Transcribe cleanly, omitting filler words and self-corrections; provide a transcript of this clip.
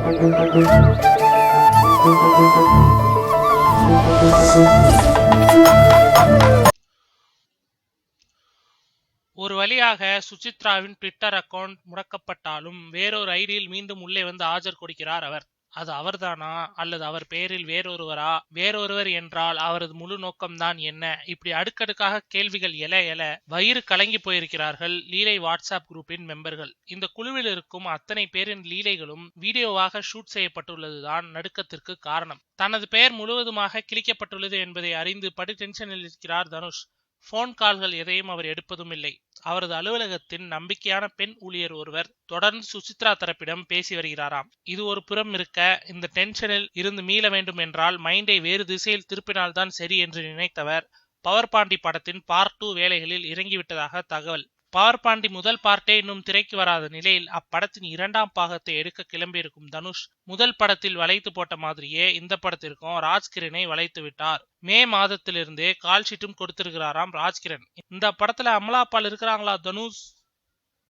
ஒரு வழியாக சுசித்ராவின் Twitter account முடக்கப்பட்டாலும் வேறொரு ஐடியில் மீண்டும் உள்ளே வந்து ஆஜர் கொடுக்கிறார் அவர். அது அவர்தானா அல்லது அவர் பெயரில் வேறொருவரா? வேறொருவர் என்றால் அவரது முழு நோக்கம்தான் என்ன? இப்படி அடுக்கடுக்காக கேள்விகள் எழ எழ வயிறு கலங்கி போயிருக்கிறார்கள் லீலை வாட்ஸ்அப் குரூப்பின் மெம்பர்கள். இந்த குழுவில் இருக்கும் அத்தனை பேரின் லீலைகளும் வீடியோவாக ஷூட் செய்யப்பட்டுள்ளதுதான் நடுக்கத்திற்கு காரணம். தனது பெயர் முழுவதுமாக கிழிக்கப்பட்டுள்ளது என்பதை அறிந்து படு டென்ஷனில் இருக்கிறார் தனுஷ். போன் கால்கள் எதையும் அவர் எடுப்பதும் இல்லை. அவரது அலுவலகத்தின் நம்பிக்கையான பெண் ஊழியர் ஒருவர் தொடர்ந்து சுசித்ரா தரப்பிடம் பேசி வருகிறாராம். இது ஒரு புறம் இருக்க, இந்த டென்ஷனில் இருந்து மீள வேண்டும் என்றால் மைண்டை வேறு திசையில் திருப்பினால்தான் சரி என்று நினைத்தவர் பவர் பாண்டி படத்தின் பார்ட் 2 வேலைகளில் இறங்கிவிட்டதாக தகவல். பவர் பாண்டி முதல் பார்ட்டே இன்னும் திரைக்கு வராத நிலையில் அப்படத்தின் 2ஆம் பாகத்தை எடுக்க கிளம்பியிருக்கும் தனுஷ் முதல் படத்தில் வளைத்து போட்ட மாதிரியே இந்த படத்திற்கும் ராஜ்கிரனை வளைத்து விட்டார். மே மாதத்திலிருந்தே கால் ஷீட்டும் கொடுத்திருக்கிறாராம் ராஜ்கிரண். இந்த படத்துல அமலாபால் இருக்கிறாங்களா தனுஷ்?